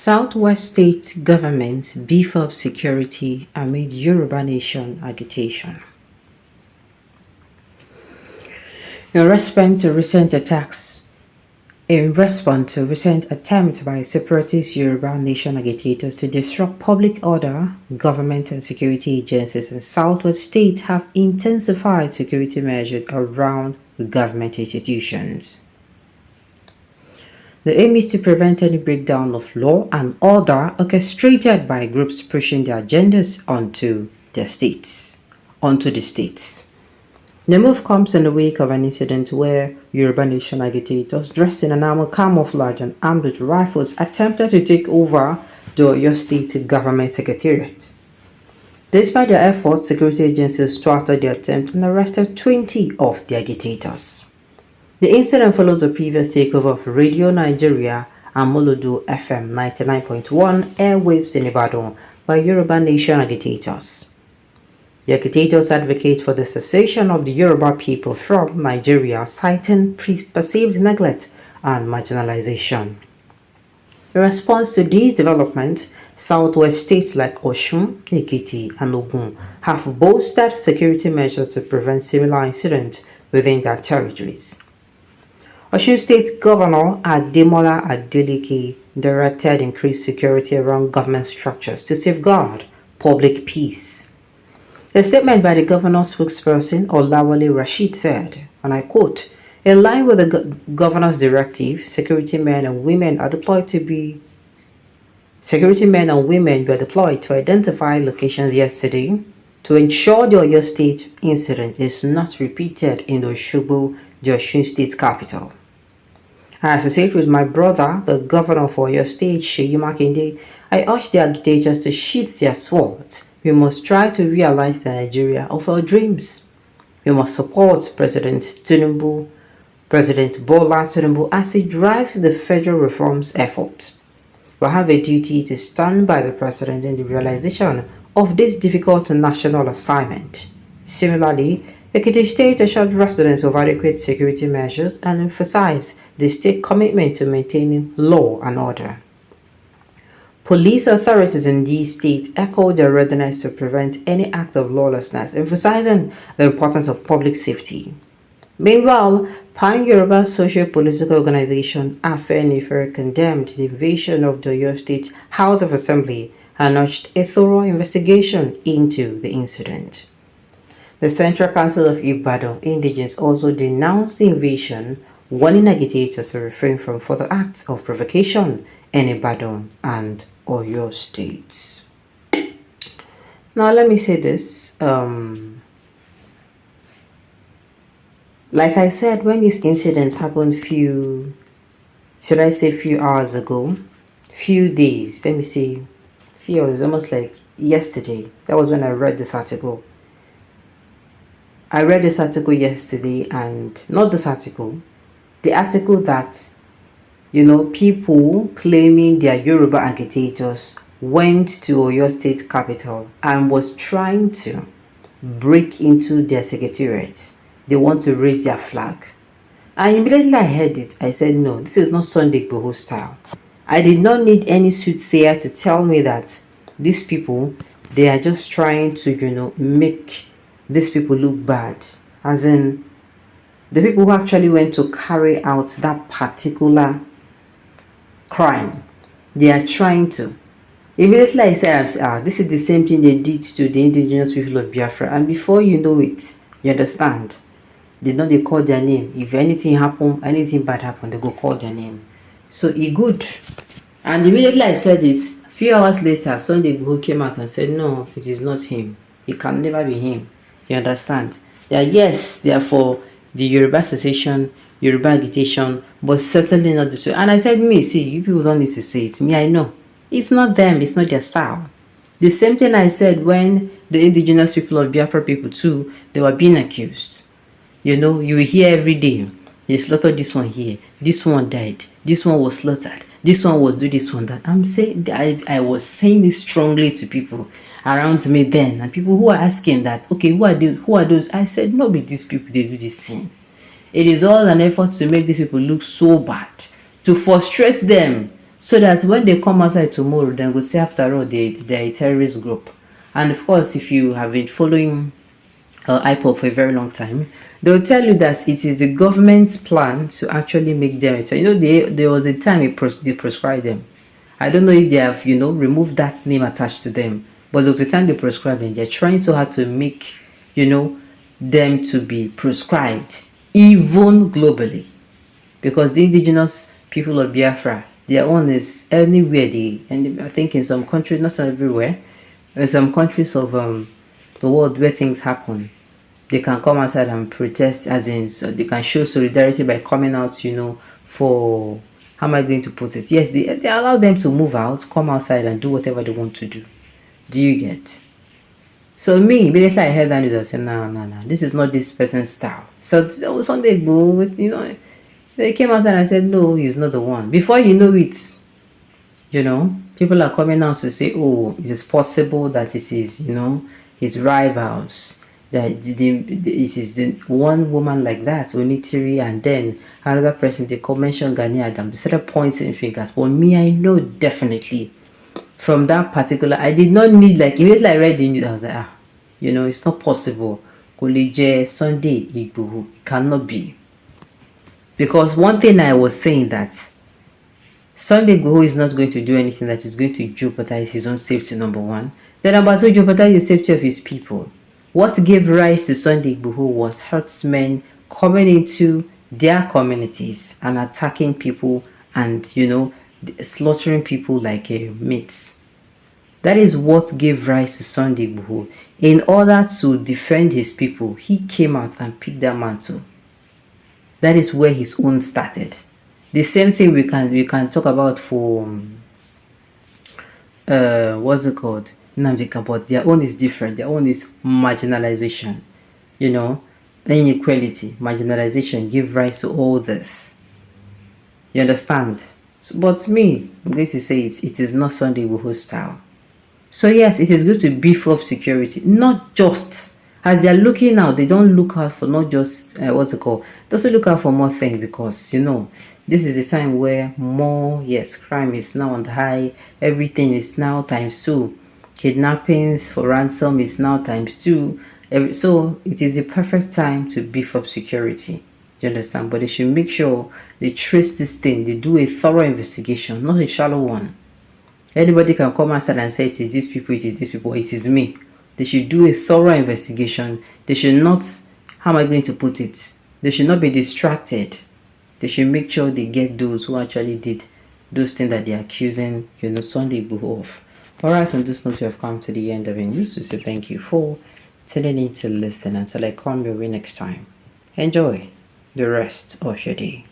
Southwest State Government beef up security amid Yoruba Nation agitation. In response to recent attempts by separatist Yoruba Nation agitators to disrupt public order, government and security agencies in Southwest State have intensified security measures around government institutions. The aim is to prevent any breakdown of law and order orchestrated by groups pushing their agendas onto the states. The move comes in the wake of an incident where Yoruba Nation agitators dressed in an armored camouflage and armed with rifles attempted to take over the Oyo State Government Secretariat. Despite their efforts, security agencies thwarted the attempt and arrested 20 of the agitators. The incident follows a previous takeover of Radio Nigeria and Molodo FM 99.1 airwaves in Ibadan by Yoruba Nation agitators. The agitators advocate for the cessation of the Yoruba people from Nigeria, citing perceived neglect and marginalization. In response to these developments, Southwest states like Osun, Ekiti, and Ogun have bolstered security measures to prevent similar incidents within their territories. Osun State Governor Ademola Adeleke directed increased security around government structures to safeguard public peace. A statement by the governor's spokesperson, Olawale Rashid, said, and I quote, "In line with the governor's directive, security men and women were deployed to identify locations yesterday to ensure the Oyo State incident is not repeated in Osogbo, the Osun State capital. I associate with my brother, the governor for Oyo State, Ç0ÜÞ Makinde. I urge the agitators to sheath their swords. We must try to realize the Nigeria of our dreams. We must support President Bola Tinubu as he drives the federal reforms effort. We have a duty to stand by the president in the realization of this difficult national assignment." Similarly, Ekiti State assured residents of adequate security measures and emphasized the state commitment to maintaining law and order. Police authorities in these states echoed their readiness to prevent any act of lawlessness, emphasizing the importance of public safety. Meanwhile, Pan-Yoruba socio-political organization Afenifere condemned the invasion of the Oyo State House of Assembly and urged a thorough investigation into the incident. The Central Council of Ibadan Indigenes also denounced the invasion, warning agitators to refrain from further acts of provocation in Ibadan and Oyo states. Now, let me say this. Like I said, when this incident happened few hours ago, few days, let me see, few hours, almost like yesterday. That was when I read this article. I read this article yesterday, and not this article, the article that, people claiming they are Yoruba agitators went to Oyo State capital and was trying to break into their secretariat. They want to raise their flag. And immediately I heard it, I said, no, this is not Sunday Igboho style. I did not need any soothsayer to tell me that these people, they are just trying to, make these people look bad. As in, the people who actually went to carry out that particular crime, they are trying to. Immediately I said, this is the same thing they did to the indigenous people of Biafra. And before you know it, you understand, they call their name. If anything bad happen, they go call their name. So it good. And immediately I said it, a few hours later, Sunday Igboho came out and said, no, it is not him. It can never be him. You understand? Yes, they are for the Yoruba secession, Yoruba agitation, but certainly not this way. And I said, you people don't need to say it. I know. It's not them. It's not their style. The same thing I said when the indigenous people of Biafra people too, they were being accused. You hear every day, they slaughtered this one here, this one died, this one was slaughtered, this one was doing this one that. I'm saying, I was saying this strongly to people around me then, and people who are asking that, okay, who are those? I said, no, be these people, they do this thing. It is all an effort to make these people look so bad, to frustrate them, so that when they come outside tomorrow, then go say after all they're a terrorist group. And of course, if you have been following IPOP for a very long time, they'll tell you that it is the government's plan to actually make them. So there was a time they prescribed them. I don't know if they have removed that name attached to them, but there was a time they prescribed them. They're trying so hard to make them to be prescribed even globally, because the indigenous people of Biafra, their own is anywhere and I think in some countries, not everywhere, in some countries of the world where things happen, they can come outside and protest, as in, so they can show solidarity by coming out, for, how am I going to put it? Yes, they allow them to move out, come outside and do whatever they want to do. Do you get? So me, immediately I heard that news, I said, no, this is not this person's style. So Sunday go, they came outside and said, no, he's not the one. Before you know it, people are coming out to say, oh, it is possible that it is, his rivals, that it is the one woman like that, Onitiri, and then another person, they mentioned Gani Adam. They started pointing fingers. But me, I know definitely from that particular, I did not need, like, immediately I read the news, I was like, it's not possible. Koleje Sunday Igboho, it cannot be. Because one thing I was saying that Sunday Igboho is not going to do anything that is going to jeopardize his own safety, number one. Then number two, jeopardize the safety of his people. What gave rise to Sunday Igboho was herdsmen coming into their communities and attacking people and, slaughtering people like meats. That is what gave rise to Sunday Igboho. In order to defend his people, he came out and picked that mantle. That is where his own started. The same thing we can talk about for what's it called? Namdeka, but their own is different. Their own is marginalization. Inequality, marginalization give rise to all this. You understand? So, but me, I'm going to say it is not Sunday Igboho style. So yes, it is good to beef up security, not just as they are looking out. They don't look out for not just what's it called. They also look out for more things, because this is the time where crime is now on the high. Everything is now ×2. Kidnappings for ransom is now ×2. So it is a perfect time to beef up security. Do you understand? But they should make sure they trace this thing. They do a thorough investigation, not a shallow one. Anybody can come outside and say it is these people, it is me. They should do a thorough investigation. They should not, how am I going to put it? They should not be distracted. They should make sure they get those who actually did those things that they're accusing, Sunday Igboho of. Alright, on this note, we have come to the end of the news. So thank you for tuning in to listen. Until I come your way next time. Enjoy the rest of your day.